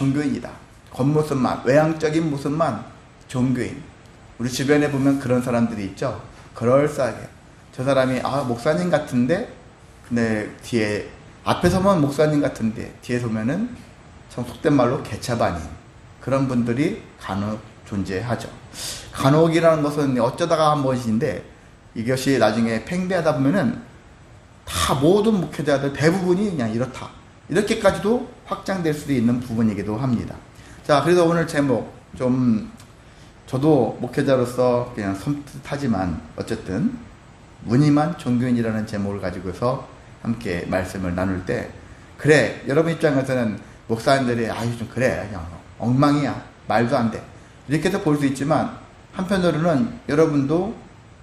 종교인이다. 겉모습만, 외향적인 모습만 종교인. 우리 주변에 보면 그런 사람들이 있죠. 그럴싸하게 저 사람이 목사님 같은데, 근데 뒤에 앞에서만 목사님 같은데 뒤에서 보면은 참 속된 말로 개차반인 그런 분들이 간혹 존재하죠. 간혹이라는 것은 어쩌다가 한 번인데, 이것이 나중에 팽배하다 보면은 다 모든 목회자들 대부분이 그냥 이렇다, 이렇게까지도 확장될 수도 있는 부분이기도 합니다. 자, 그래서 오늘 제목 좀, 저도 목회자로서 그냥 섬뜩하지만 어쨌든 무늬만 종교인이라는 제목을 가지고서 함께 말씀을 나눌 때, 그래, 여러분 입장에서는 목사님들이 좀 그래, 그냥 엉망이야, 말도 안 돼, 이렇게 해서 볼 수 있지만, 한편으로는 여러분도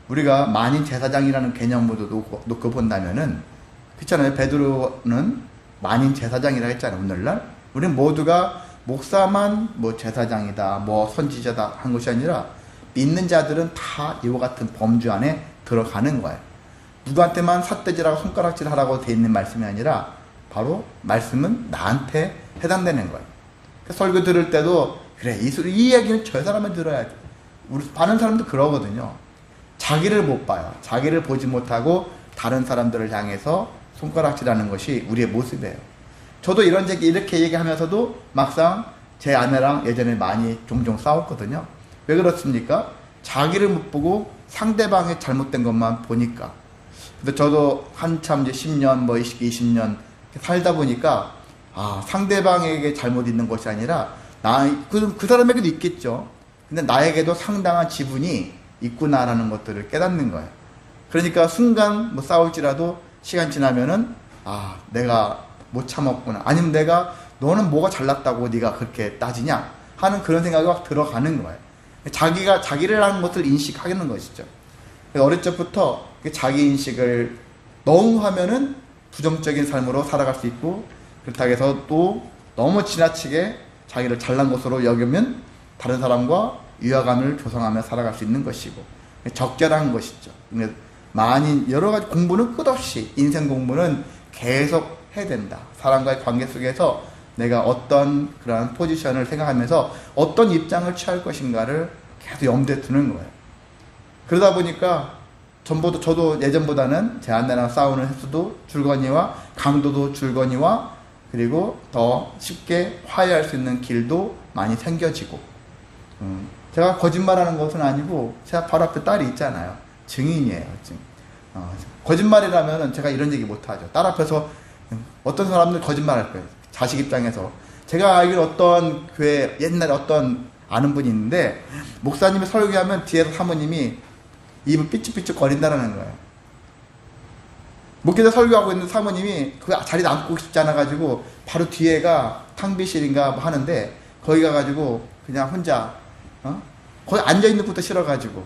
우리가 만인 제사장이라는 개념으로 놓고 본다면은, 그렇잖아요. 베드로는 만인 제사장이라 했잖아요. 오늘날 우리는 모두가 목사만 뭐 제사장이다, 뭐 선지자다 한 것이 아니라 믿는 자들은 다 이와 같은 범주 안에 들어가는 거예요. 누구한테만 삿대질하고 손가락질 하라고 돼 있는 말씀이 아니라 바로 말씀은 나한테 해당되는 거예요. 설교 들을 때도 그래, 이 얘기는 저 사람을 들어야지. 우리 많은 사람도 그러거든요. 자기를 못 봐요. 자기를 보지 못하고 다른 사람들을 향해서 손가락질하는 것이 우리의 모습이에요. 저도 이렇게 얘기하면서도 막상 제 아내랑 예전에 많이 종종 싸웠거든요. 왜 그렇습니까? 자기를 못 보고 상대방의 잘못된 것만 보니까. 그래서 저도 한참 이제 10년, 20년 살다 보니까, 상대방에게 잘못 있는 것이 아니라 그 사람에게도 있겠죠. 근데 나에게도 상당한 지분이 있구나라는 것들을 깨닫는 거예요. 그러니까 순간 뭐 싸울지라도 시간 지나면은 내가 못 참았구나, 아니면 너는 뭐가 잘났다고 네가 그렇게 따지냐 하는 그런 생각이 막 들어가는 거예요. 자기가 자기를 하는 것을 인식하는 것이죠. 어릴 적부터 자기 인식을 너무 하면은 부정적인 삶으로 살아갈 수 있고, 그렇다고 해서 또 너무 지나치게 자기를 잘난 것으로 여기면 다른 사람과 위화감을 조성하며 살아갈 수 있는 것이고, 적절한 것이죠. 여러 가지 공부는 끝없이, 인생 공부는 계속 해야 된다. 사람과의 관계 속에서 내가 어떤 그런 포지션을 생각하면서 어떤 입장을 취할 것인가를 계속 염두에 두는 거예요. 그러다 보니까 저도 예전보다는 제 아내랑 싸우는 횟수도 줄거니와 강도도 줄거니와, 그리고 더 쉽게 화해할 수 있는 길도 많이 생겨지고, 제가 거짓말하는 것은 아니고 제가 바로 앞에 딸이 있잖아요. 증인이에요. 거짓말이라면 제가 이런 얘기 못하죠. 딸 앞에서 어떤 사람들 거짓말할 거예요. 자식 입장에서. 제가 알기로 어떤 교회 옛날에 어떤 아는 분이 있는데, 목사님이 설교하면 뒤에서 사모님이 입을 삐쭉삐쭉 거린다는 거예요. 목회자 설교하고 있는 사모님이 그 자리에 앉고 싶지 않아가지고 바로 뒤에가 탕비실인가 뭐 하는데, 거기 가가지고 그냥 혼자 거기 앉아있는 것도 싫어가지고,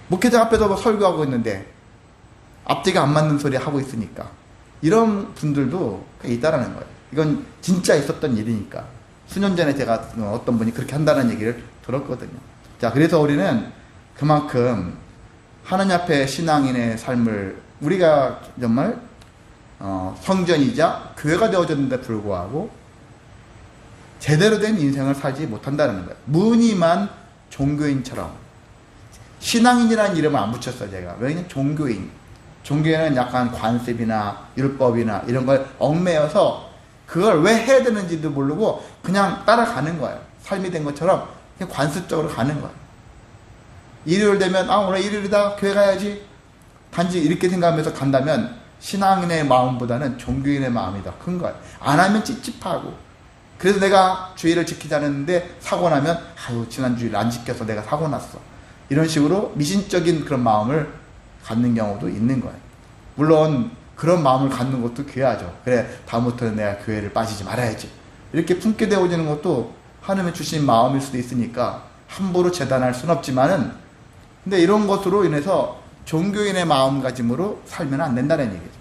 목회자 앞에서 설교하고 있는데 앞뒤가 안 맞는 소리 하고 있으니까. 이런 분들도 있다라는 거예요. 이건 진짜 있었던 일이니까. 수년 전에 제가 어떤 분이 그렇게 한다는 얘기를 들었거든요. 자, 그래서 우리는 그만큼 하나님 앞에 신앙인의 삶을, 우리가 정말 성전이자 교회가 되어졌는데 불구하고 제대로 된 인생을 살지 못한다는 거예요. 무늬만 종교인처럼. 신앙인이라는 이름을 안 붙였어요, 제가. 왜냐면 종교인. 종교에는 약간 관습이나 율법이나 이런 걸 얽매여서 그걸 왜 해야 되는지도 모르고 그냥 따라가는 거예요. 삶이 된 것처럼 그냥 관습적으로 가는 거예요. 일요일 되면 오늘 일요일이다, 교회 가야지, 단지 이렇게 생각하면서 간다면 신앙인의 마음보다는 종교인의 마음이 더 큰 거예요. 안 하면 찝찝하고, 그래서 내가 주일을 지키지 않았는데 사고 나면 지난 주일 안 지켜서 내가 사고 났어, 이런 식으로 미신적인 그런 마음을 갖는 경우도 있는 거예요. 물론 그런 마음을 갖는 것도 귀하죠. 그래, 다음부터는 내가 교회를 빠지지 말아야지, 이렇게 품게 되어지는 것도 하나님의 주신 마음일 수도 있으니까 함부로 재단할 수는 없지만은, 근데 이런 것으로 인해서 종교인의 마음가짐으로 살면 안 된다는 얘기죠.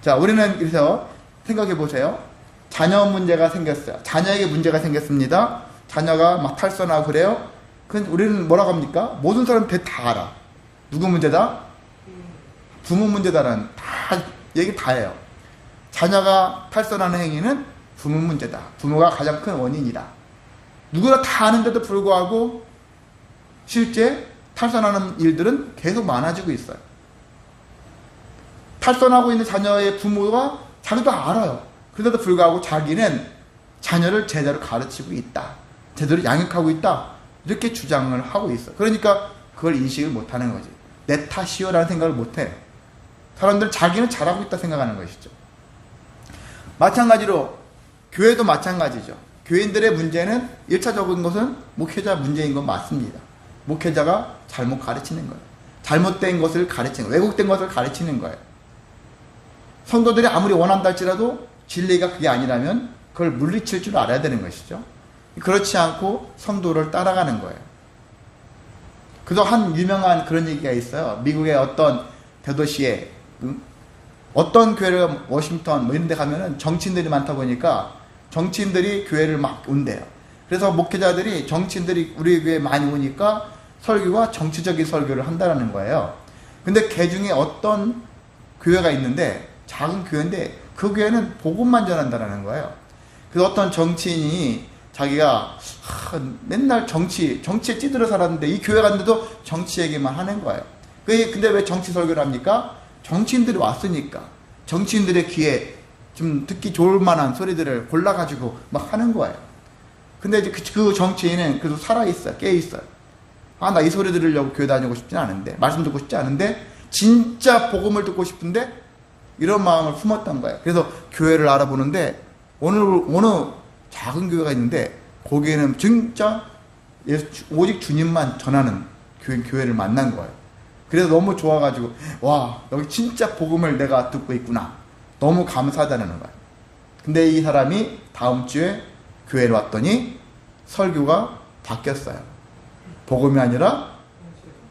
자, 우리는 그래서 생각해 보세요. 자녀 문제가 생겼어요. 자녀에게 문제가 생겼습니다. 자녀가 막 탈선하고 그래요. 그럼 우리는 뭐라고 합니까? 모든 사람 다 알아. 누구 문제다? 부모 문제다라는 다 얘기 다 해요. 자녀가 탈선하는 행위는 부모 문제다. 부모가 가장 큰 원인이다. 누구나 다 아는데도 불구하고 실제 탈선하는 일들은 계속 많아지고 있어요. 탈선하고 있는 자녀의 부모가 자기도 알아요. 그런데도 불구하고 자기는 자녀를 제대로 가르치고 있다. 제대로 양육하고 있다. 이렇게 주장을 하고 있어. 그러니까 그걸 인식을 못하는 거지. 내 탓이요라는 생각을 못해요. 사람들은 자기는 잘하고 있다 생각하는 것이죠. 마찬가지로 교회도 마찬가지죠. 교인들의 문제는 1차적인 것은 목회자 문제인 건 맞습니다. 목회자가 잘못 가르치는 거예요. 잘못된 것을 가르치는 거예요. 왜곡된 것을 가르치는 거예요. 성도들이 아무리 원한다 할지라도 진리가 그게 아니라면 그걸 물리칠 줄 알아야 되는 것이죠. 그렇지 않고 성도를 따라가는 거예요. 그래서 한 유명한 그런 얘기가 있어요. 미국의 어떤 대도시에 어떤 교회를 워싱턴 뭐 이런 데 가면은 정치인들이 많다 보니까 정치인들이 교회를 막 온대요. 그래서 목회자들이 정치인들이 우리 교회에 많이 오니까 설교가 정치적인 설교를 한다는 거예요. 근데 그 중에 어떤 교회가 있는데 작은 교회인데 그 교회는 복음만 전한다는 거예요. 그래서 어떤 정치인이 자기가 맨날 정치에 찌들어 살았는데 이 교회 갔는데도 정치 얘기만 하는 거예요. 근데 왜 정치 설교를 합니까? 정치인들이 왔으니까 정치인들의 귀에 좀 듣기 좋을 만한 소리들을 골라가지고 막 하는 거예요. 근데 이제 그 정치인은 그래도 살아있어요. 깨어있어요. 나 이 소리 들으려고 교회 다니고 싶진 않은데, 말씀 듣고 싶지 않은데, 진짜 복음을 듣고 싶은데, 이런 마음을 품었던 거예요. 그래서 교회를 알아보는데, 어느 작은 교회가 있는데, 거기에는 진짜 오직 주님만 전하는 교회를 만난 거예요. 그래서 너무 좋아가지고, 와, 여기 진짜 복음을 내가 듣고 있구나. 너무 감사하다는 거예요. 근데 이 사람이 다음 주에 교회로 왔더니 설교가 바뀌었어요. 복음이 아니라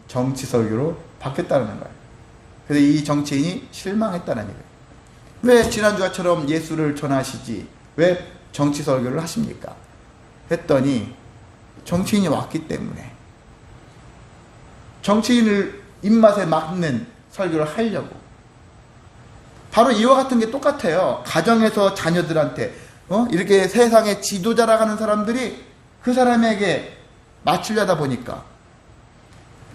정치 설교로 바뀌었다는 거예요. 그래서 이 정치인이 실망했다는 얘기예요. 왜 지난주처럼 예수를 전하시지 왜 정치 설교를 하십니까? 했더니 정치인이 왔기 때문에 정치인을 입맛에 맞는 설교를 하려고. 바로 이와 같은 게 똑같아요. 가정에서 자녀들한테 이렇게 세상의 지도자라고 하는 사람들이 그 사람에게 맞추려다 보니까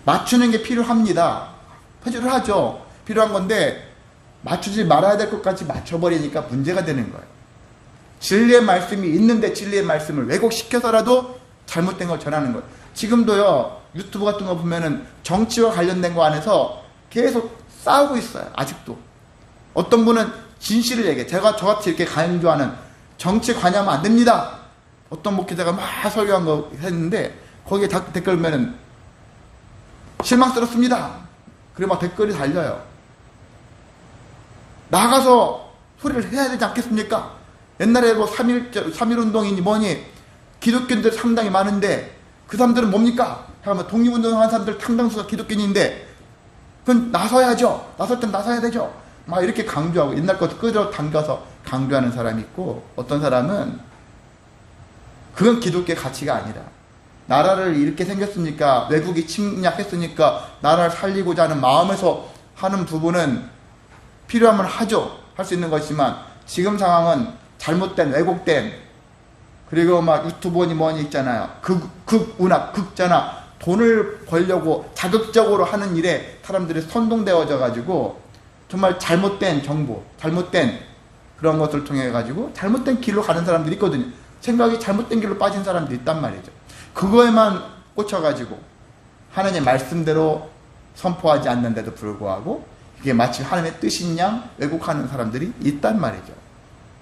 맞추는 게 필요합니다. 표절을 하죠. 필요한 건데 맞추지 말아야 될 것까지 맞춰버리니까 문제가 되는 거예요. 진리의 말씀이 있는데 진리의 말씀을 왜곡시켜서라도 잘못된 걸 전하는 거예요. 지금도요, 유튜브 같은 거 보면은 정치와 관련된 거 안에서 계속 싸우고 있어요. 아직도. 어떤 분은 진실을 얘기해. 저같이 이렇게 강조하는 정치 관여하면 안 됩니다. 어떤 목회자가 막 설교한 거 했는데 거기에 댓글 보면은 실망스럽습니다. 그리고 막 댓글이 달려요. 나가서 소리를 해야 되지 않겠습니까? 옛날에 뭐 3.1 운동이니 뭐니 기독교인들 상당히 많은데 그 사람들은 뭡니까? 잠깐만, 독립운동하는 사람들 상당수가 기독교인인데 그건 나서야죠. 나설 땐 나서야 되죠. 막 이렇게 강조하고 옛날 것도 끌어당겨서 강조하는 사람이 있고, 어떤 사람은 그건 기독교의 가치가 아니라 나라를 이렇게 생겼으니까 외국이 침략했으니까 나라를 살리고자 하는 마음에서 하는 부분은 필요하면 하죠. 할 수 있는 것이지만 지금 상황은 잘못된 왜곡된 그리고 막 유튜버니 뭐니 있잖아요. 극운악 극자나 돈을 벌려고 자극적으로 하는 일에 사람들이 선동되어져 가지고 정말 잘못된 정보, 잘못된 그런 것들을 통해 가지고 잘못된 길로 가는 사람들이 있거든요. 생각이 잘못된 길로 빠진 사람들이 있단 말이죠. 그거에만 꽂혀가지고 하나님의 말씀대로 선포하지 않는데도 불구하고 이게 마치 하나님의 뜻인 양 왜곡하는 사람들이 있단 말이죠.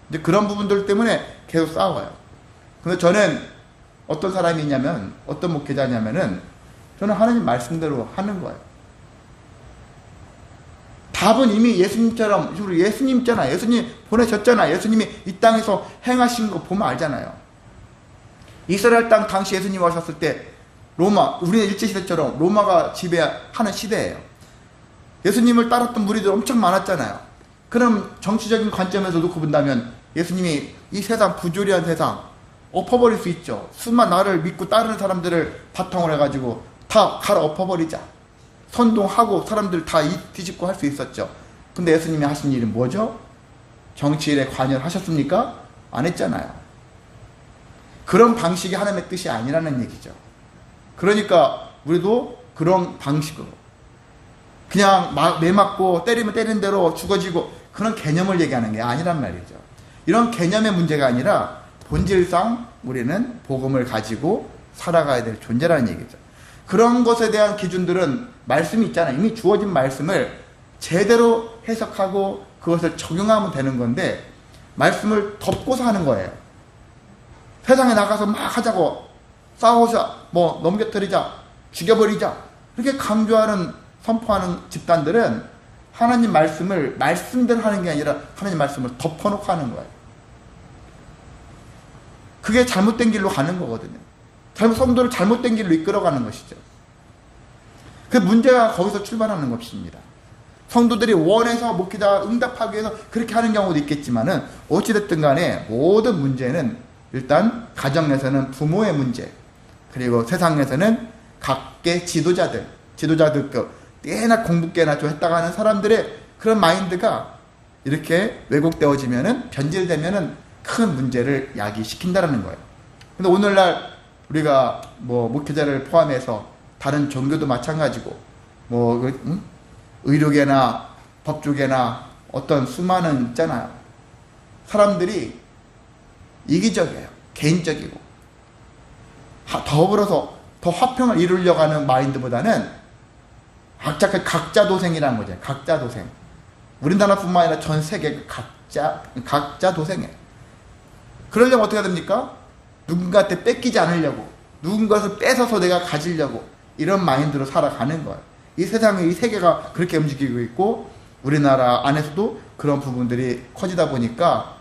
근데 그런 부분들 때문에 계속 싸워요. 근데 저는 어떤 사람이 있냐면, 어떤 목회자냐면은 저는 하나님 말씀대로 하는 거예요. 답은 이미 예수님처럼, 예수님 있잖아. 예수님 보내셨잖아. 예수님이 이 땅에서 행하신 거 보면 알잖아요. 이스라엘 땅 당시 예수님이 오셨을 때 로마, 우리는 일제시대처럼 로마가 지배하는 시대예요. 예수님을 따랐던 무리들 엄청 많았잖아요. 그럼 정치적인 관점에서 놓고 본다면 예수님이 이 세상, 부조리한 세상 엎어버릴 수 있죠. 수만 나를 믿고 따르는 사람들을 바탕으로 해가지고 다 갈아 엎어버리자. 선동하고 사람들 다 뒤집고 할 수 있었죠. 근데 예수님이 하신 일은 뭐죠? 정치일에 관여를 하셨습니까? 안 했잖아요. 그런 방식이 하나님의 뜻이 아니라는 얘기죠. 그러니까 우리도 그런 방식으로 그냥 매 맞고 때리면 때리는 대로 죽어지고 그런 개념을 얘기하는 게 아니란 말이죠. 이런 개념의 문제가 아니라 본질상 우리는 복음을 가지고 살아가야 될 존재라는 얘기죠. 그런 것에 대한 기준들은 말씀이 있잖아요. 이미 주어진 말씀을 제대로 해석하고 그것을 적용하면 되는 건데 말씀을 덮고서 하는 거예요. 세상에 나가서 막 하자고 싸우자, 뭐 넘겨뜨리자, 죽여버리자 이렇게 강조하는 선포하는 집단들은 하나님 말씀을 말씀대로 하는 게 아니라 하나님 말씀을 덮어놓고 하는 거예요. 그게 잘못된 길로 가는 거거든요. 성도를 잘못된 길로 이끌어가는 것이죠. 그 문제가 거기서 출발하는 것입니다. 성도들이 원해서 목회자 응답하기 위해서 그렇게 하는 경우도 있겠지만은 어찌됐든 간에 모든 문제는 일단 가정에서는 부모의 문제, 그리고 세상에서는 각계 지도자들 꽤나 공부 꽤나 좀 했다가 하는 사람들의 그런 마인드가 이렇게 왜곡되어지면은 변질되면은 큰 문제를 야기시킨다라는 거예요. 근데 오늘날 우리가 뭐 목회자를 포함해서 다른 종교도 마찬가지고 의료계나 법조계나 어떤 수많은 있잖아요. 사람들이 이기적이에요. 개인적이고 더불어서 더 화평을 이루려고 하는 마인드보다는 각자 도생이라는 거죠. 각자 도생. 우리나라뿐만 아니라 전 세계 각자 도생이에요. 그러려면 어떻게 됩니까? 누군가한테 뺏기지 않으려고, 누군가를 뺏어서 내가 가지려고 이런 마인드로 살아가는 거예요. 이 세상에 이 세계가 그렇게 움직이고 있고 우리나라 안에서도 그런 부분들이 커지다 보니까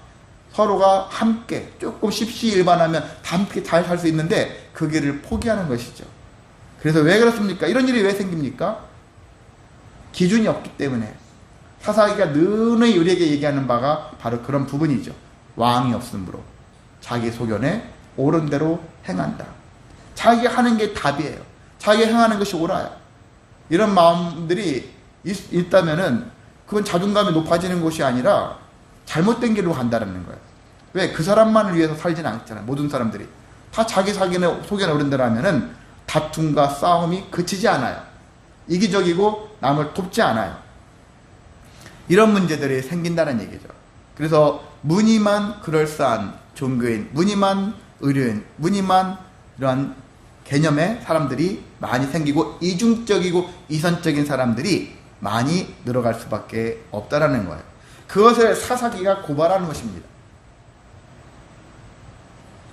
서로가 함께 조금 십시일반하면 다 함께 잘 살 수 있는데 그 길을 포기하는 것이죠. 그래서 왜 그렇습니까? 이런 일이 왜 생깁니까? 기준이 없기 때문에. 사사기가 능히 우리에게 얘기하는 바가 바로 그런 부분이죠. 왕이 없으므로 자기 소견에 옳은 대로 행한다. 자기가 하는 게 답이에요. 자기가 행하는 것이 옳아요. 이런 마음들이 있다면은 그건 자존감이 높아지는 것이 아니라 잘못된 길로 간다는 거예요. 왜? 그 사람만을 위해서 살지는 않잖아요. 모든 사람들이 다 자기 소견에 옳은 대로 하면은 다툼과 싸움이 그치지 않아요. 이기적이고 남을 돕지 않아요. 이런 문제들이 생긴다는 얘기죠. 그래서 무늬만 그럴싸한 종교인, 무늬만 의료인, 무늬만 이러한 개념의 사람들이 많이 생기고 이중적이고 이선적인 사람들이 많이 늘어갈 수밖에 없다라는 거예요. 그것을 사사기가 고발하는 것입니다.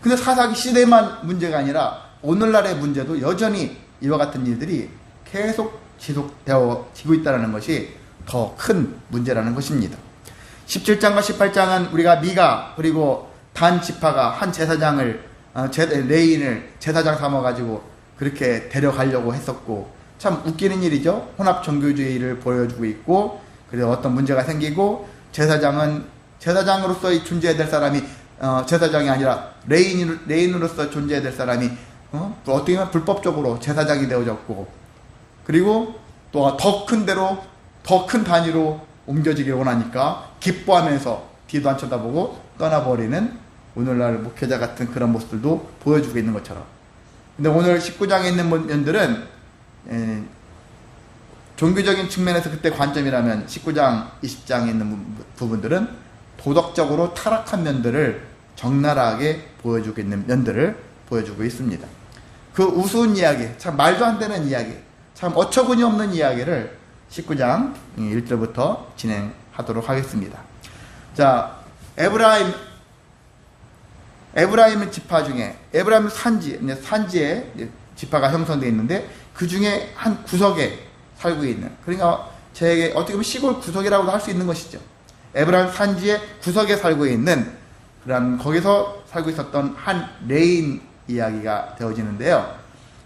근데 사사기 시대만 문제가 아니라 오늘날의 문제도 여전히 이와 같은 일들이 계속 지속되어지고 있다는 것이 더 큰 문제라는 것입니다. 17장과 18장은 우리가 미가 그리고 단 지파가 한 제사장을 레인을 제사장 삼아가지고 그렇게 데려가려고 했었고 참 웃기는 일이죠. 혼합 종교주의를 보여주고 있고 그래서 어떤 문제가 생기고 제사장은 제사장으로서 존재해야 될 사람이 제사장이 아니라 레인으로서 존재해야 될 사람이 어떻게 보면 불법적으로 제사장이 되어졌고 그리고 또 더 큰 데로 더 큰 단위로 옮겨지기를 원하니까 기뻐하면서 뒤도 안 쳐다보고 떠나버리는 오늘날 목회자 같은 그런 모습들도 보여주고 있는 것처럼. 근데 오늘 19장에 있는 면들은 종교적인 측면에서 그때 관점이라면 19장, 20장에 있는 부분들은 도덕적으로 타락한 면들을 적나라하게 보여주고 있는 면들을 보여주고 있습니다. 그 우스운 이야기, 참 말도 안 되는 이야기, 참 어처구니 없는 이야기를 19장 1절부터 진행하도록 하겠습니다. 자, 에브라임 지파 중에 에브라임 산지에 지파가 형성되어 있는데 그 중에 한 구석에 살고 있는, 그러니까 제게 어떻게 보면 시골 구석이라고도 할 수 있는 것이죠. 에브라임 산지의 구석에 살고 있는 그런 거기서 살고 있었던 한 레인 이야기가 되어지는데요.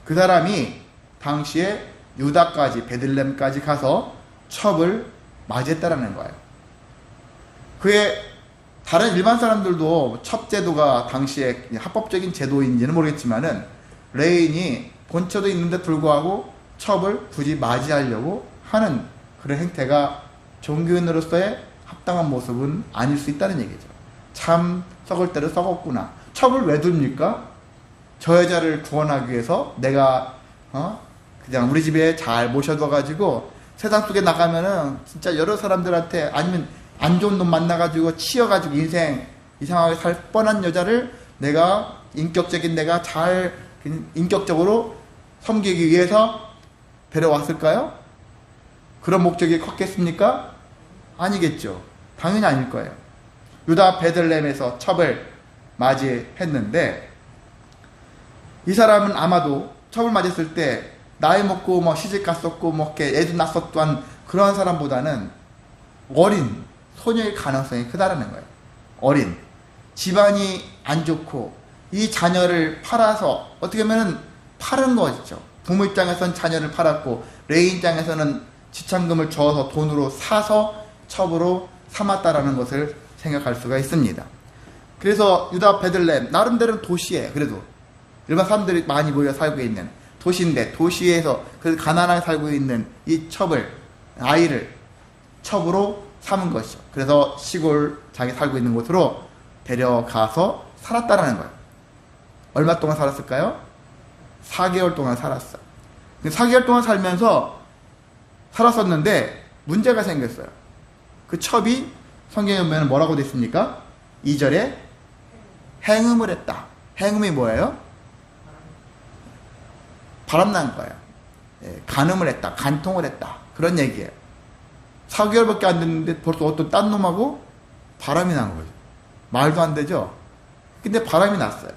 그 사람이 당시에 유다까지 베들렘까지 가서 첩을 맞이했다라는 거예요. 그의 다른 일반 사람들도 첩 제도가 당시에 합법적인 제도인지는 모르겠지만은 레인이 본처도 있는데 불구하고 첩을 굳이 맞이하려고 하는 그런 행태가 종교인으로서의 합당한 모습은 아닐 수 있다는 얘기죠. 참 썩을 대로 썩었구나. 첩을 왜 둡니까? 저 여자를 구원하기 위해서 내가 그냥 우리 집에 잘 모셔둬가지고 세상 속에 나가면은 진짜 여러 사람들한테 아니면 안 좋은 놈 만나가지고 치여가지고 인생 이상하게 살 뻔한 여자를 내가 인격적인 내가 잘 인격적으로 섬기기 위해서 데려왔을까요? 그런 목적이 컸겠습니까? 아니겠죠. 당연히 아닐 거예요. 유다 베들레헴에서 첩을 맞이했는데 이 사람은 아마도 첩을 맞았을 때 나이 먹고 뭐 시집 갔었고 뭐 이렇게 애도 낳았었던 그런 사람보다는 어린 소녀일 가능성이 크다라는 거예요. 어린 집안이 안 좋고 이 자녀를 팔아서 어떻게 보면 팔은 거죠. 부모 입장에서는 자녀를 팔았고 레이 입장에서는 지참금을 줘서 돈으로 사서 첩으로 삼았다라는 것을 생각할 수가 있습니다. 그래서 유다 베들레헴 나름대로 도시에 그래도 일반 사람들이 많이 모여 살고 있는 도시인데 도시에서 그래서 가난하게 살고 있는 이 첩을 아이를 첩으로 삼은 것이죠. 그래서 시골 자기 살고 있는 곳으로 데려가서 살았다라는 거예요. 얼마 동안 살았을까요? 4개월 동안 살았어요. 4개월 동안 살면서 살았었는데 문제가 생겼어요. 그 첩이 성경에 보면 뭐라고 되어 있습니까? 2절에 행음을 했다. 행음이 뭐예요? 바람난 거예요. 간음을 했다. 간통을 했다. 그런 얘기예요. 4개월밖에 안 됐는데 벌써 어떤 딴 놈하고 바람이 난 거죠. 말도 안 되죠? 근데 바람이 났어요.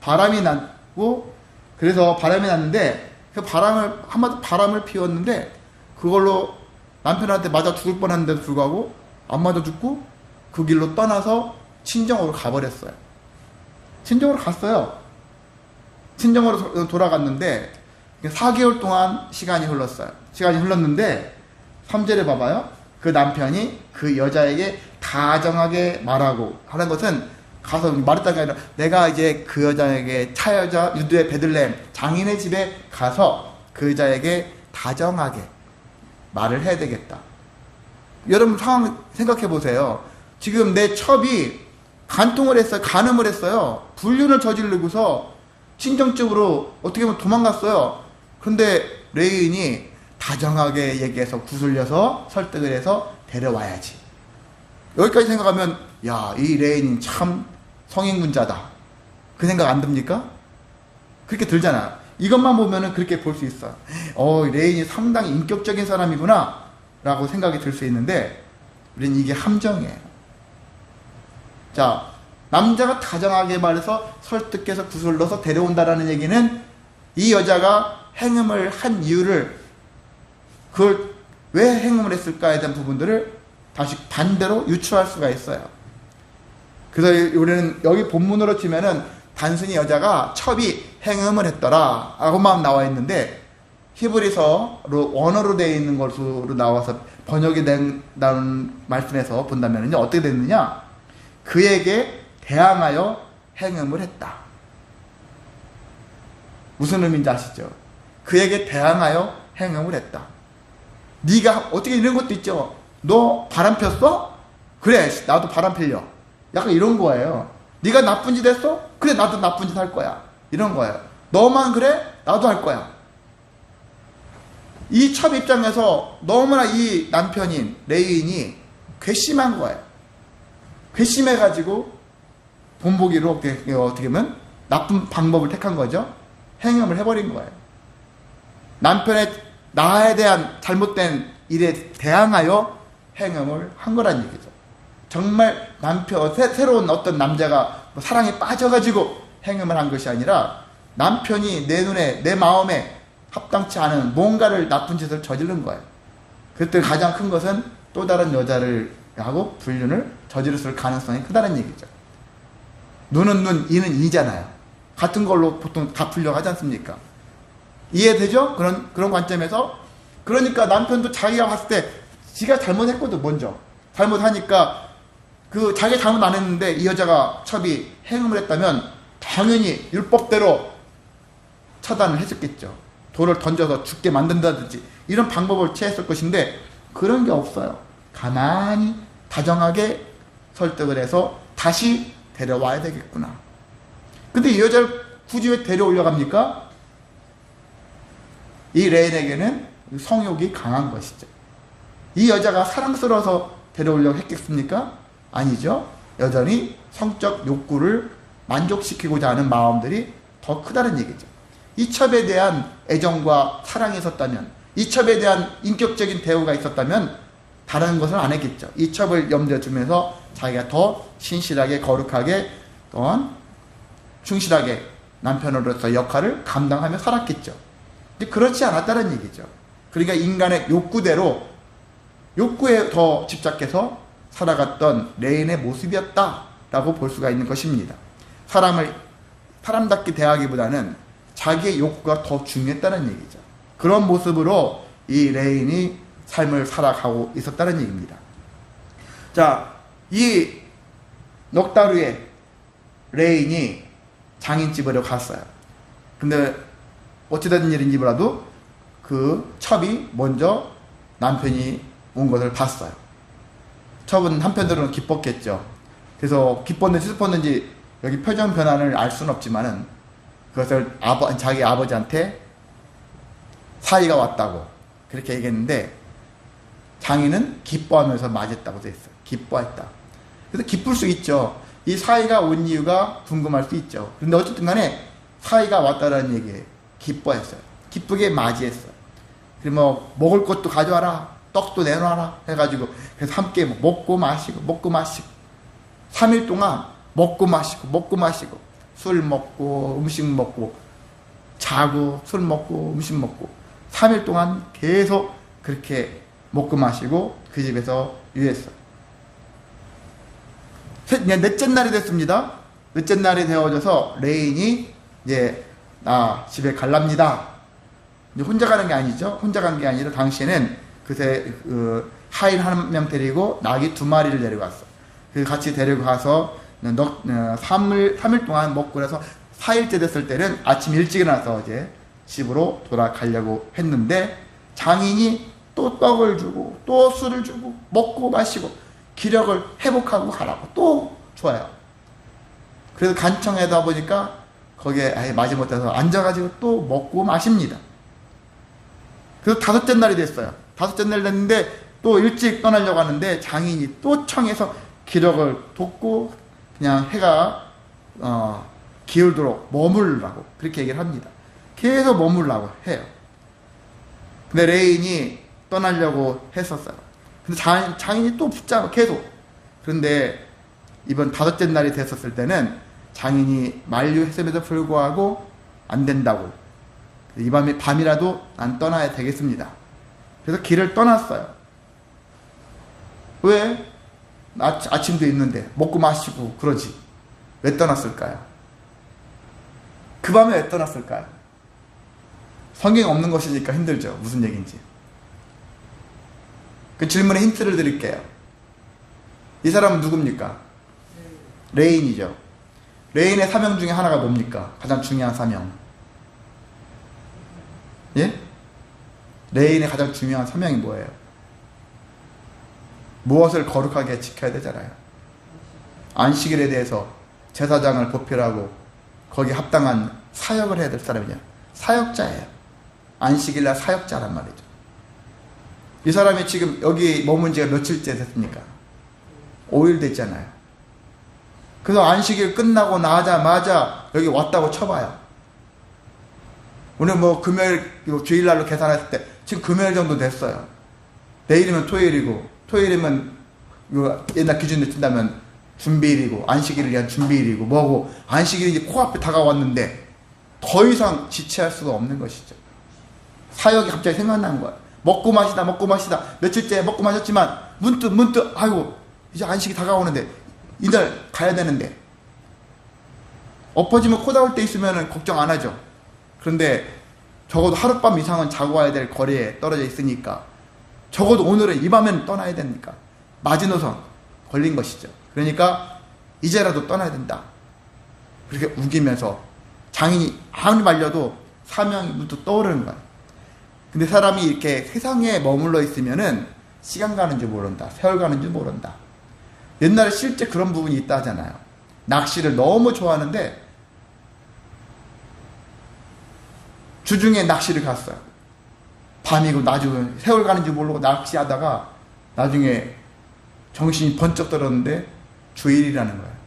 바람이 났고, 그래서 바람이 났는데, 그 바람을, 한마디 바람을 피웠는데, 그걸로 남편한테 맞아 죽을 뻔했는데도 불구하고, 안 맞아 죽고, 그 길로 떠나서 친정으로 가버렸어요. 친정으로 갔어요. 친정으로 돌아갔는데, 4개월 동안 시간이 흘렀어요. 시간이 흘렀는데, 3절에 봐봐요. 그 남편이 그 여자에게 다정하게 말하고 하는 것은 가서 말했다가 아니라 내가 이제 그 여자에게 차여자 유두의 베들레헴 장인의 집에 가서 그 여자에게 다정하게 말을 해야 되겠다. 여러분 상황 생각해 보세요. 지금 내 첩이 간통을 했어요. 간음을 했어요. 불륜을 저지르고서 친정집으로 어떻게 보면 도망갔어요. 그런데 레인이 다정하게 얘기해서 구슬려서 설득을 해서 데려와야지. 여기까지 생각하면 야, 이 레인이 참 성인군자다. 그 생각 안 듭니까? 그렇게 들잖아. 이것만 보면은 그렇게 볼 수 있어. 레인이 상당히 인격적인 사람이구나 라고 생각이 들 수 있는데 우리는 이게 함정이에요. 자, 남자가 다정하게 말해서 설득해서 구슬러서 데려온다라는 얘기는 이 여자가 행음을 한 이유를 그걸 왜 행음을 했을까에 대한 부분들을 다시 반대로 유추할 수가 있어요. 그래서 우리는 여기 본문으로 치면은 단순히 여자가 첩이 행음을 했더라 라고만 나와 있는데 히브리서로 원어로 되어 있는 것으로 나와서 번역이 된 말씀에서 본다면요 어떻게 됐느냐? 그에게 대항하여 행음을 했다. 무슨 의미인지 아시죠? 그에게 대항하여 행음을 했다. 네가 어떻게 이런 것도 있죠. 너 바람 폈어? 그래, 나도 바람 필려. 약간 이런 거예요. 네가 나쁜 짓 했어? 그래, 나도 나쁜 짓 할 거야. 이런 거예요. 너만 그래? 나도 할 거야. 이 첩 입장에서 너무나 이 남편인 레인이 괘씸한 거예요. 괘씸해가지고 본보기로 어떻게 보면 나쁜 방법을 택한 거죠. 행음을 해버린 거예요. 남편의 나에 대한 잘못된 일에 대항하여 행음을 한 거란 얘기죠. 정말 남편, 새로운 어떤 남자가 사랑에 빠져가지고 행음을 한 것이 아니라 남편이 내 눈에, 내 마음에 합당치 않은 뭔가를 나쁜 짓을 저지른 거예요. 그때 가장 큰 것은 또 다른 여자를 하고 불륜을 저지렀을 가능성이 크다는 얘기죠. 눈은 눈, 이는 이잖아요. 같은 걸로 보통 갚으려고 하지 않습니까? 이해되죠? 그런 관점에서. 그러니까 남편도 자기가 봤을 때 지가 잘못했거든, 먼저. 잘못하니까 그 자기가 잘못 안 했는데 이 여자가 첩이 행음을 했다면 당연히 율법대로 처단을 했었겠죠. 돌을 던져서 죽게 만든다든지 이런 방법을 취했을 것인데 그런 게 없어요. 가만히 다정하게 설득을 해서 다시 데려와야 되겠구나. 근데 이 여자를 굳이 왜 데려오려 합니까? 이 레인에게는 성욕이 강한 것이죠. 이 여자가 사랑스러워서 데려오려고 했겠습니까? 아니죠. 여전히 성적 욕구를 만족시키고자 하는 마음들이 더 크다는 얘기죠. 이첩에 대한 애정과 사랑이 있었다면, 이첩에 대한 인격적인 대우가 있었다면 다른 것을 안 했겠죠. 이첩을 염두에 두면서 자기가 더 신실하게 거룩하게 또한 충실하게 남편으로서 역할을 감당하며 살았겠죠. 근데 그렇지 않았다는 얘기죠. 그러니까 인간의 욕구대로 욕구에 더 집착해서 살아갔던 레인의 모습이었다라고 볼 수가 있는 것입니다. 사람을 사람답게 대하기보다는 자기의 욕구가 더 중요했다는 얘기죠. 그런 모습으로 이 레인이 삶을 살아가고 있었다는 얘기입니다. 자, 이 넉 달 후에 레인이 장인집으로 갔어요. 근데 어찌된 일인지 몰라도 그 첩이 먼저 남편이 온 것을 봤어요. 첩은 한편으로는 기뻤겠죠. 그래서 기뻤는지 슬펐는지 여기 표정 변화를 알 수는 없지만은 그것을 자기 아버지한테 사이가 왔다고 그렇게 얘기했는데 장인은 기뻐하면서 맞았다고 했어요. 기뻐했다. 그래서 기쁠 수 있죠. 이 사이가 온 이유가 궁금할 수 있죠. 그런데 어쨌든 간에 사이가 왔다라는 얘기에 기뻐했어요. 기쁘게 맞이했어요. 그리고 뭐 먹을 것도 가져와라, 떡도 내놔라 해가지고 그래서 함께 먹고 마시고 3일 동안 먹고 마시고 술 먹고 음식 먹고 자고 술 먹고 음식 먹고 3일 동안 계속 그렇게 먹고 마시고 그 집에서 유했어요. 넷째 날이 됐습니다. 넷째 날이 되어져서 레인이 이제 나 집에 갈랍니다. 이제 혼자 가는 게 아니죠. 혼자 간 게 아니라 당시에는 그새 하인 한 명 데리고 낙이 2마리를 데려갔어. 그 같이 데리고 가서 3일 동안 먹고 그래서 4일째 됐을 때는 아침 일찍 일어나서 이제 집으로 돌아가려고 했는데 장인이 또 떡을 주고 또 술을 주고 먹고 마시고 기력을 회복하고 가라고 또 줘요. 그래서 간청하다 보니까 거기에 아예 마지못해서 앉아가지고 또 먹고 마십니다. 그래서 5째 날이 됐어요. 5째 날 됐는데 또 일찍 떠나려고 하는데 장인이 또 청해서 기력을 돋고 그냥 해가 기울도록 머물라고 그렇게 얘기를 합니다. 계속 머물라고 해요. 근데 레인이 떠나려고 했었어요. 근데 장인이 또 붙잡아 계속. 그런데 이번 5째 날이 됐었을 때는 장인이 만류했음에도 불구하고 안 된다고. 이 밤이라도 난 떠나야 되겠습니다. 그래서 길을 떠났어요. 왜? 아침도 있는데 먹고 마시고 그러지. 왜 떠났을까요? 그 밤에 왜 떠났을까요? 성경이 없는 것이니까 힘들죠. 무슨 얘기인지. 그 질문에 힌트를 드릴게요. 이 사람은 누굽니까? 레인이죠. 레인의 사명 중에 하나가 뭡니까? 가장 중요한 사명. 예? 레인의 가장 중요한 사명이 뭐예요? 무엇을 거룩하게 지켜야 되잖아요. 안식일에 대해서 제사장을 보필하고 거기에 합당한 사역을 해야 될 사람이냐? 사역자예요. 안식일날 사역자란 말이죠. 이 사람이 지금 여기 머문 지가 며칠째 됐습니까? 5일 됐잖아요. 그래서 안식일 끝나고 나자마자 여기 왔다고 쳐봐요. 오늘 뭐 금요일, 주일날로 계산했을 때 지금 금요일 정도 됐어요. 내일이면 토요일이고 토요일이면 옛날 기준으로 찐다면 준비일이고 안식일을 위한 준비일이고 뭐고 안식일이 이제 코앞에 다가왔는데 더 이상 지체할 수가 없는 것이죠. 사역이 갑자기 생각난 거예요. 먹고 마시다 며칠째 먹고 마셨지만 문득 아이고 이제 안식이 다가오는데 이날 가야 되는데 엎어지면 코 닿을 때 있으면 걱정 안 하죠. 그런데 적어도 하룻밤 이상은 자고 와야 될 거리에 떨어져 있으니까 적어도 오늘은 이 밤에는 떠나야 되니까 마지노선 걸린 것이죠. 그러니까 이제라도 떠나야 된다. 그렇게 우기면서 장인이 아무리 말려도 사명이 문득 떠오르는 거야. 근데 사람이 이렇게 세상에 머물러 있으면은 시간 가는 줄 모른다. 세월 가는 줄 모른다. 옛날에 실제 그런 부분이 있다 하잖아요. 낚시를 너무 좋아하는데 주중에 낚시를 갔어요. 밤이고 낮이고 세월 가는지 모르고 낚시하다가 나중에 정신이 번쩍 들었는데 주일이라는 거예요.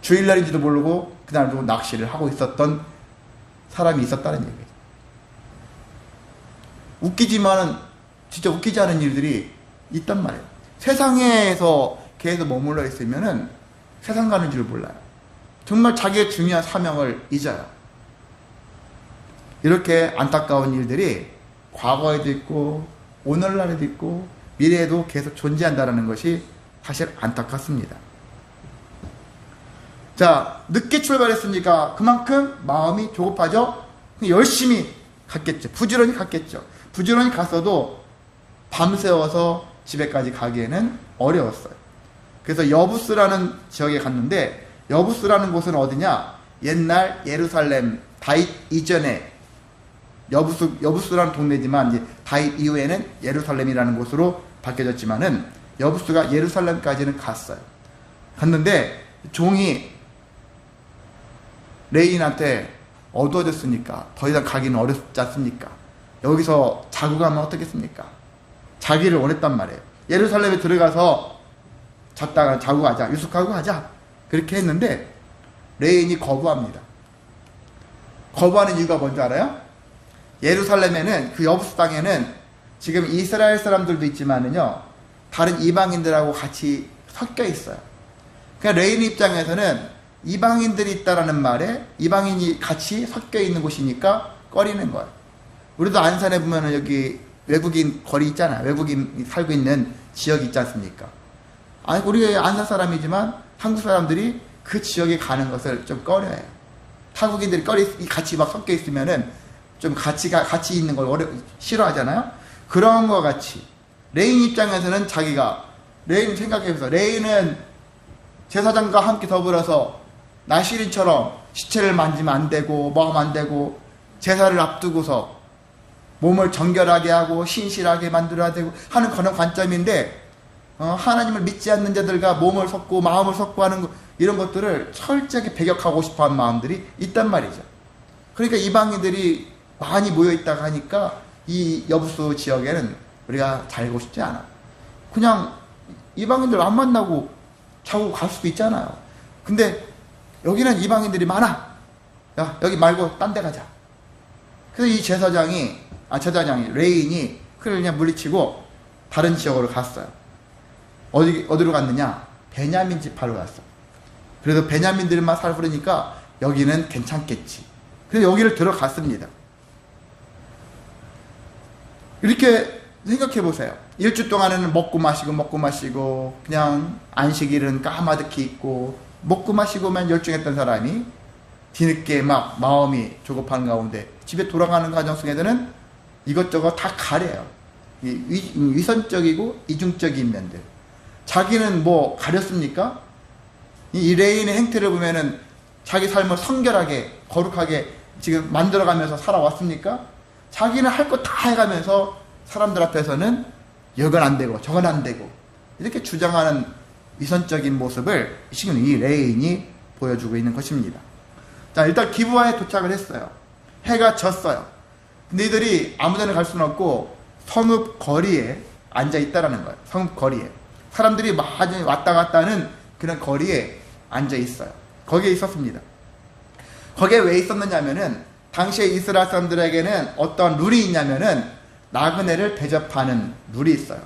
주일날인지도 모르고 그날도 낚시를 하고 있었던 사람이 있었다는 얘기예요. 웃기지만은 진짜 웃기지 않은 일들이 있단 말이에요. 세상에서 계속 머물러 있으면은 세상 가는 줄 몰라요. 정말 자기의 중요한 사명을 잊어요. 이렇게 안타까운 일들이 과거에도 있고 오늘날에도 있고 미래에도 계속 존재한다는 것이 사실 안타깝습니다. 자, 늦게 출발했으니까 그만큼 마음이 조급하죠. 열심히 갔겠죠. 부지런히 갔겠죠. 부지런히 갔어도 밤새워서 집에까지 가기에는 어려웠어요. 그래서 여부스라는 지역에 갔는데, 여부스라는 곳은 어디냐? 옛날 예루살렘 다윗 이전에 여부스라는 동네지만 이제 다윗 이후에는 예루살렘이라는 곳으로 바뀌어졌지만은 여부스가 예루살렘까지는 갔어요. 갔는데 종이 레인한테 어두워졌으니까 더 이상 가기는 어렵지 않습니까? 여기서 자고 가면 어떻겠습니까? 자기를 원했단 말이에요. 예루살렘에 들어가서 잤다가 자고 가자, 유숙하고 가자, 그렇게 했는데 레인이 거부합니다. 거부하는 이유가 뭔지 알아요? 예루살렘에는, 그 여부스 땅에는 지금 이스라엘 사람들도 있지만은요, 다른 이방인들하고 같이 섞여 있어요. 그러니까 레인 입장에서는 이방인들이 있다라는 말에 이방인이 같이 섞여 있는 곳이니까 꺼리는 거예요. 우리도 안산에 보면은 여기 외국인 거리 있잖아요. 외국인 살고 있는 지역이 있지 않습니까? 아니, 우리 안산 사람이지만 한국 사람들이 그 지역에 가는 것을 좀 꺼려해요. 타국인들이 같이 막 섞여 있으면은 좀 같이 있는 걸 싫어하잖아요. 그런 것 같이 레인 입장에서는 레인 생각해보세요. 레인은 제사장과 함께 더불어서 나시린처럼 시체를 만지면 안 되고 뭐 하면 안 되고 제사를 앞두고서 몸을 정결하게 하고 신실하게 만들어야 되고 하는 그런 관점인데, 하나님을 믿지 않는 자들과 몸을 섞고 마음을 섞고 하는 이런 것들을 철저하게 배격하고 싶어하는 마음들이 있단 말이죠. 그러니까 이방인들이 많이 모여있다가 하니까 이 여부수 지역에는 우리가 살고 싶지 않아. 그냥 이방인들 안 만나고 자고 갈 수도 있잖아요. 근데 여기는 이방인들이 많아. 야, 여기 말고 딴 데 가자. 그래서 이 제사장이 레인이 그를 그냥 물리치고 다른 지역으로 갔어요. 어디로 갔느냐? 베냐민 지파로 갔어. 그래서 베냐민들만 살으니까 여기는 괜찮겠지. 그래서 여기를 들어갔습니다. 이렇게 생각해 보세요. 일주 동안에는 먹고 마시고 그냥 안식일은 까마득히 있고 먹고 마시고만 열중했던 사람이 뒤늦게 막 마음이 조급한 가운데 집에 돌아가는 과정 속에서는 이것저것 다 가려요. 위선적이고 이중적인 면들. 자기는 뭐 가렸습니까? 이 레인의 행태를 보면은 자기 삶을 성결하게 거룩하게 지금 만들어가면서 살아왔습니까? 자기는 할 거 다 해가면서 사람들 앞에서는 이건 안 되고 저건 안 되고 이렇게 주장하는 위선적인 모습을 지금 이 레인이 보여주고 있는 것입니다. 자, 일단 기브아에 도착을 했어요. 해가 졌어요. 근데 이들이 아무데나 갈 수는 없고 성읍 거리에 앉아 있다라는 거예요. 성읍 거리에 사람들이 많이 왔다 갔다 하는 그런 거리에 앉아 있어요. 거기에 있었습니다. 거기에 왜 있었느냐면은 당시에 이스라엘 사람들에게는 어떤 룰이 있냐면은 나그네를 대접하는 룰이 있어요.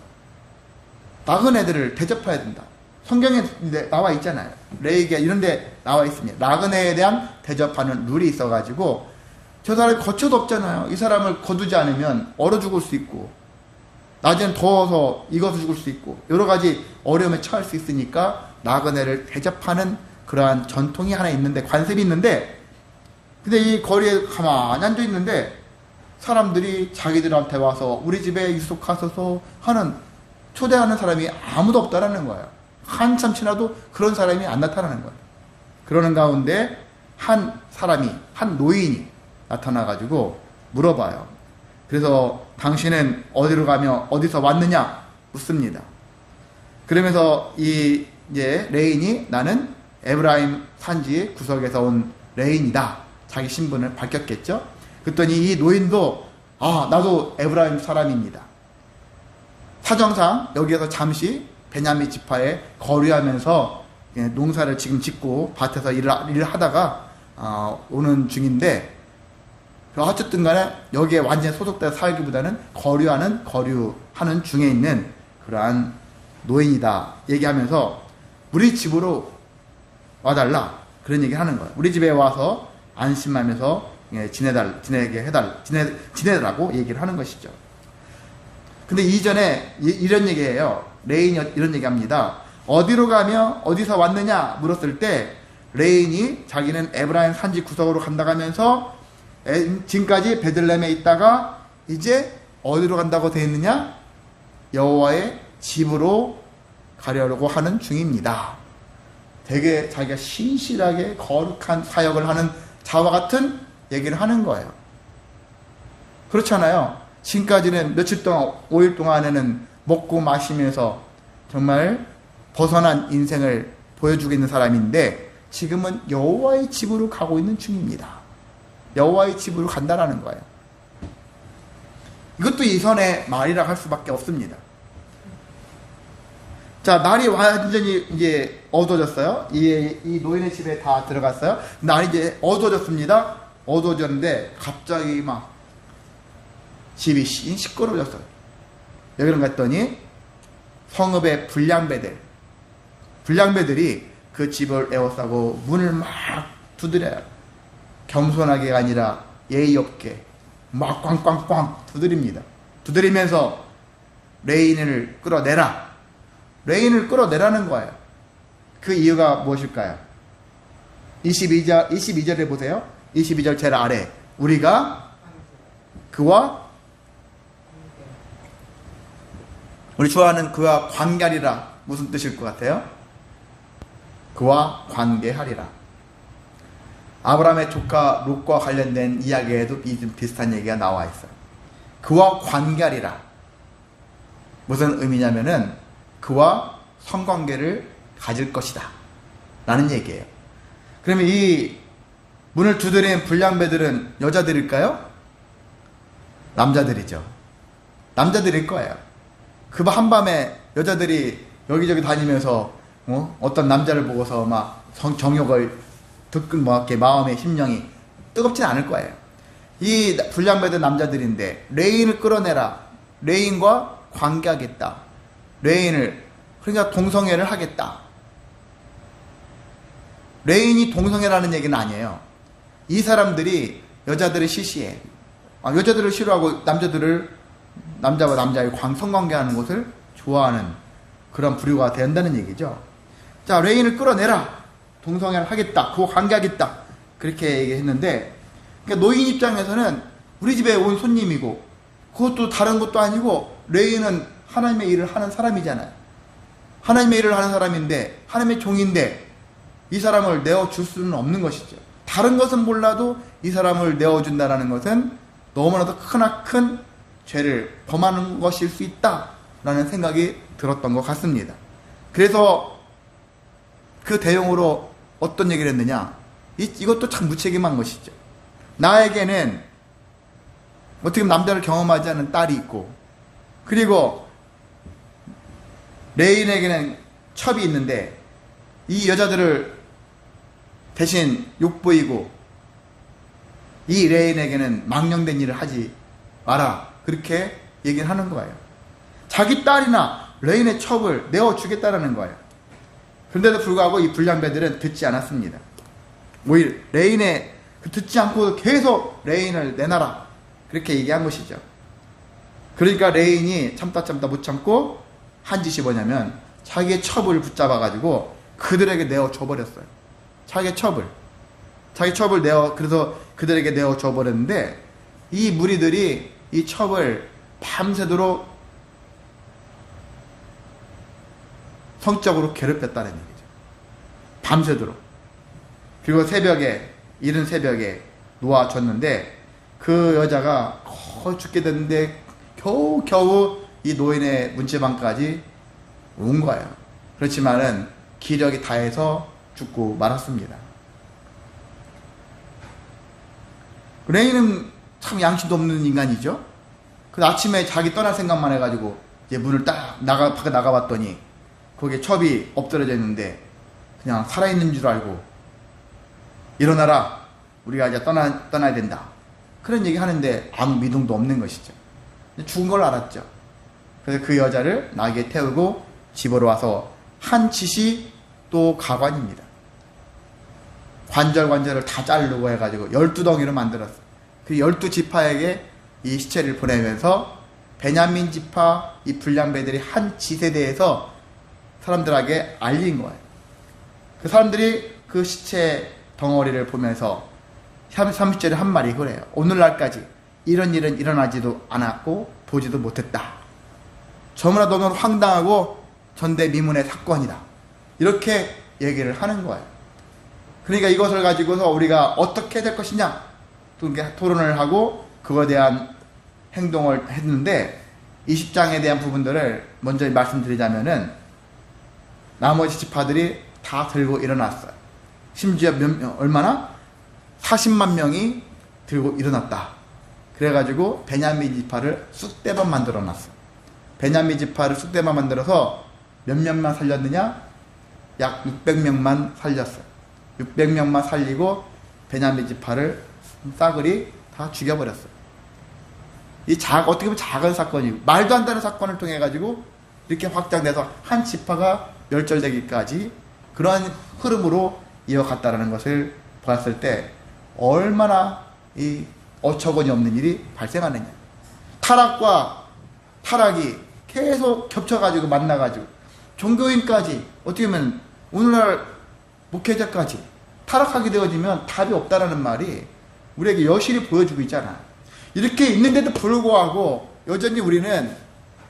나그네들을 대접해야 된다. 성경에 나와 있잖아요. 레위기야 이런 데 나와 있습니다. 나그네에 대한 대접하는 룰이 있어가지고 저 사람이 거처도 없잖아요. 이 사람을 거두지 않으면 얼어 죽을 수 있고 낮에는 더워서 익어서 죽을 수 있고 여러 가지 어려움에 처할 수 있으니까 나그네를 대접하는 그러한 전통이 하나 있는데, 관습이 있는데, 근데 이 거리에 가만히 앉아 있는데 사람들이 자기들한테 와서 우리 집에 유숙하소서 하는 초대하는 사람이 아무도 없다라는 거예요. 한참 지나도 그런 사람이 안 나타나는 거예요. 그러는 가운데 한 노인이 나타나가지고 물어봐요. 그래서 당신은 어디로 가며 어디서 왔느냐 묻습니다. 그러면서 이 이제 레인이 나는 에브라임 산지 구석에서 온 레인이다. 자기 신분을 밝혔겠죠. 그랬더니 이 노인도 나도 에브라임 사람입니다. 사정상 여기에서 잠시 베냐민 지파에 거류하면서 농사를 지금 짓고 밭에서 일을 하다가 오는 중인데 어쨌든 간에 여기에 완전히 소속돼서 살기보다는 거류하는 중에 있는 그러한 노인이다 얘기하면서 우리 집으로 와달라 그런 얘기를 하는 거예요. 우리 집에 와서 안심하면서 지내라고 얘기를 하는 것이죠. 근데 이전에 이런 얘기예요. 레인이 이런 얘기합니다. 어디로 가며 어디서 왔느냐 물었을 때 레인이 자기는 에브라임 산지 구석으로 간다고 하면서 지금까지 베들레헴에 있다가 이제 어디로 간다고 되어 있느냐? 여호와의 집으로 가려고 하는 중입니다. 되게 자기가 신실하게 거룩한 사역을 하는 자와 같은 얘기를 하는 거예요. 그렇잖아요. 지금까지는 며칠 동안 5일 동안에는 먹고 마시면서 정말 벗어난 인생을 보여주고 있는 사람인데 지금은 여호와의 집으로 가고 있는 중입니다. 여호와의 집으로 간다라는 거예요. 이것도 이선의 말이라 할 수밖에 없습니다. 자, 날이 완전히 이제 어두워졌어요. 이 노인의 집에 다 들어갔어요. 날이 이제 어두워졌습니다. 어두워졌는데 갑자기 막 집이 시끄러워졌어요. 왜 그런가 했더니 성읍의 불량배들이 그 집을 에워싸고 문을 막 두드려요. 겸손하게가 아니라 예의 없게 막 꽝꽝꽝 두드립니다. 두드리면서 레인을 끌어내라는 거예요. 그 이유가 무엇일까요? 22절에 보세요. 22절 제일 아래 우리가 그와 우리 좋아하는 그와 관계하리라. 무슨 뜻일 것 같아요? 그와 관계하리라. 아브라함의 조카 롯과 관련된 이야기에도 비슷한 얘기가 나와 있어요. 그와 관계하리라. 무슨 의미냐면은 그와 성관계를 가질 것이다 라는 얘기예요. 그러면 이 문을 두드린 불량배들은 여자들일까요? 남자들이죠. 남자들일 거예요. 그 한밤에 여자들이 여기저기 다니면서 어떤 남자를 보고서 막 정욕을 이렇게 마음의 심령이 뜨겁진 않을 거예요. 이 불량배들 남자들인데 레인을 끌어내라. 레인과 관계하겠다. 레인을 그러니까 동성애를 하겠다. 레인이 동성애라는 얘기는 아니에요. 이 사람들이 여자들을 시시해. 여자들을 싫어하고 남자와 남자의 성관계하는 것을 좋아하는 그런 부류가 된다는 얘기죠. 자, 레인을 끌어내라. 동성애를 하겠다. 그거 관계하겠다. 그렇게 얘기했는데 그러니까 노인 입장에서는 우리 집에 온 손님이고 그것도 다른 것도 아니고 레인은 하나님의 일을 하는 사람이잖아요. 하나님의 일을 하는 사람인데 하나님의 종인데 이 사람을 내어줄 수는 없는 것이죠. 다른 것은 몰라도 이 사람을 내어준다는 것은 너무나도 큰 죄를 범하는 것일 수 있다라는 생각이 들었던 것 같습니다. 그래서 그 대용으로 어떤 얘기를 했느냐, 이것도 참 무책임한 것이죠. 나에게는 어떻게 보면 남자를 경험하지 않은 딸이 있고 그리고 레인에게는 첩이 있는데 이 여자들을 대신 욕보이고 이 레인에게는 망령된 일을 하지 마라. 그렇게 얘기를 하는 거예요. 자기 딸이나 레인의 첩을 내어주겠다라는 거예요. 그런데도 불구하고 이 불량배들은 듣지 않았습니다. 오히려 레인에 듣지 않고 계속 레인을 내놔라. 그렇게 얘기한 것이죠. 그러니까 레인이 참다 못 참고 한 짓이 뭐냐면 자기의 첩을 붙잡아가지고 그들에게 내어줘버렸어요. 자기 첩을 그래서 그들에게 내어줘버렸는데 이 무리들이 이 첩을 밤새도록 성적으로 괴롭혔다는 얘기죠. 밤새도록. 그리고 이른 새벽에 놓아줬는데 그 여자가 거의 죽게 됐는데 겨우 이 노인의 문지방까지 온 거예요. 그렇지만은 기력이 다해서 죽고 말았습니다. 레이는 참 양심도 없는 인간이죠. 그 아침에 자기 떠날 생각만 해가지고 이제 문을 딱 밖에 나가봤더니 거기에 첩이 엎드려져 있는데 그냥 살아있는 줄 알고 일어나라, 우리가 이제 떠나야 된다, 그런 얘기 하는데 아무 미동도 없는 것이죠. 죽은 걸 알았죠. 그래서 그 여자를 나귀에 태우고 집으로 와서 한 칫이 또 가관입니다. 관절을 다 자르고 해가지고 12덩이로 만들었어요. 그 12지파에게 이 시체를 보내면서 베냐민 지파 이 불량배들이 한 칫에 대해서 사람들에게 알린 거예요. 그 사람들이 그 시체 덩어리를 보면서 30절에 한 말이 그래요. 오늘날까지 이런 일은 일어나지도 않았고 보지도 못했다. 저무나 너무 황당하고 전대미문의 사건이다. 이렇게 얘기를 하는 거예요. 그러니까 이것을 가지고서 우리가 어떻게 될 것이냐 토론을 하고 그거에 대한 행동을 했는데, 20장에 대한 부분들을 먼저 말씀드리자면은 나머지 지파들이 다 들고 일어났어요. 심지어 얼마나? 40만 명이 들고 일어났다. 그래가지고 베냐민 지파를 쑥대밭 만들어 놨어요. 베냐민 지파를 쑥대밭 만들어서 몇 명만 살렸느냐? 약 600명만 살렸어요. 600명만 살리고 베냐민 지파를 싸그리 다 죽여버렸어요. 어떻게 보면 작은 사건이고 말도 안 되는 사건을 통해 가지고 이렇게 확장돼서 한 지파가 멸절되기까지 그런 흐름으로 이어갔다라는 것을 봤을 때 얼마나 이 어처구니 없는 일이 발생하느냐. 타락과 타락이 계속 겹쳐가지고 만나가지고 종교인까지, 어떻게 보면 오늘날 목회자까지 타락하게 되어지면 답이 없다라는 말이 우리에게 여실히 보여주고 있잖아. 이렇게 있는데도 불구하고 여전히 우리는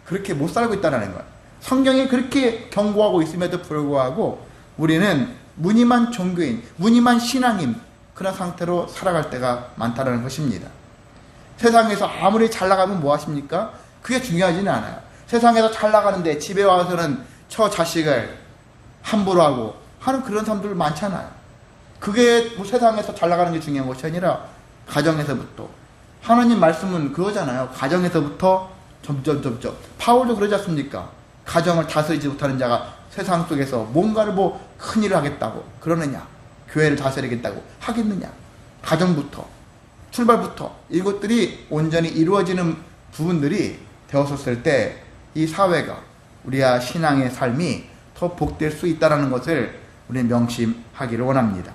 그렇게 못 살고 있다는 거야. 성경이 그렇게 경고하고 있음에도 불구하고 우리는 무늬만 종교인, 무늬만 신앙인, 그런 상태로 살아갈 때가 많다는 것입니다. 세상에서 아무리 잘 나가면 뭐 하십니까? 그게 중요하지는 않아요. 세상에서 잘 나가는데 집에 와서는 처 자식을 함부로 하고 하는 그런 사람들 많잖아요. 그게 뭐 세상에서 잘 나가는 게 중요한 것이 아니라 가정에서부터. 하나님 말씀은 그거잖아요. 가정에서부터 점점. 바울도 그러지 않습니까? 가정을 다스리지 못하는 자가 세상 속에서 뭔가를 큰 일을 하겠다고 그러느냐? 교회를 다스리겠다고 하겠느냐? 가정부터, 출발부터 이것들이 온전히 이루어지는 부분들이 되었을 때 이 사회가, 우리의 신앙의 삶이 더 복될 수 있다는 것을 우리는 명심하기를 원합니다.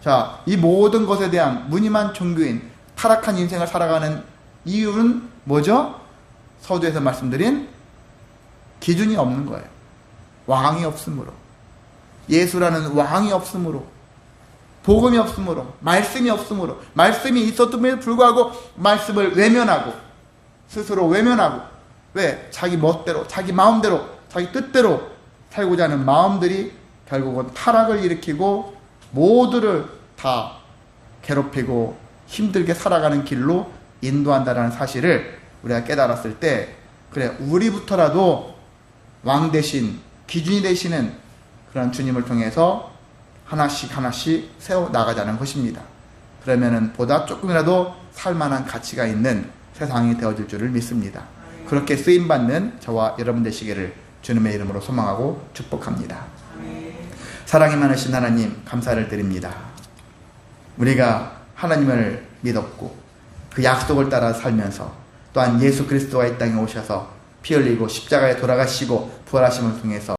자, 이 모든 것에 대한 무늬만 종교인, 타락한 인생을 살아가는 이유는 뭐죠? 서두에서 말씀드린 기준이 없는 거예요. 왕이 없으므로, 예수라는 왕이 없으므로, 복음이 없으므로, 말씀이 없으므로, 말씀이 있었음에도 불구하고 말씀을 외면하고, 스스로 외면하고, 왜? 자기 멋대로, 자기 마음대로, 자기 뜻대로 살고자 하는 마음들이 결국은 타락을 일으키고 모두를 다 괴롭히고 힘들게 살아가는 길로 인도한다는 사실을 우리가 깨달았을 때, 그래, 우리부터라도 왕 대신, 기준이 되시는 그런 주님을 통해서 하나씩 세워 나가자는 것입니다. 그러면은 보다 조금이라도 살만한 가치가 있는 세상이 되어질 줄을 믿습니다. 그렇게 쓰임받는 저와 여러분 되시기를 주님의 이름으로 소망하고 축복합니다. 사랑이 많으신 하나님, 감사를 드립니다. 우리가 하나님을 믿었고 그 약속을 따라 살면서, 또한 예수 그리스도가 이 땅에 오셔서 피 흘리고 십자가에 돌아가시고 부활하심을 통해서